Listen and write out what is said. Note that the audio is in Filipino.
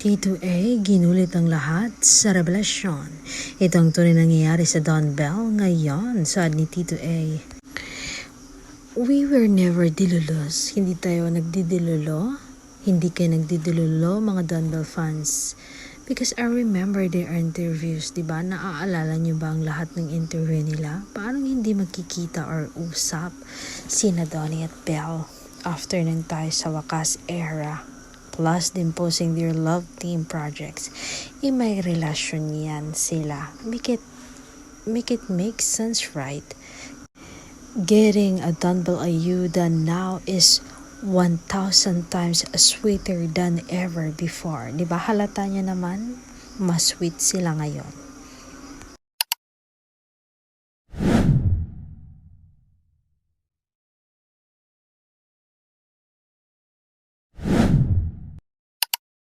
Tito A, ginulit ang lahat sa revelasyon. Ito ang tunay nangyayari sa Don Bell ngayon, saad ni Tito A. We were never dilulos. Hindi tayo nagdidilulo. Hindi kayo nagdidilulo, mga Don Bell fans. Because I remember their interviews, diba? Naaalala nyo ba ang lahat ng interview nila? Paano hindi magkikita or usap sina Donnie at Bell after nang tayo sa wakas era? Plus din posing their love team projects. May relasyon yan sila. Make it make sense, right? Getting a Dunbell ayuda now is 1,000 times sweeter than ever before. Diba halata nyo naman? Mas sweet sila ngayon.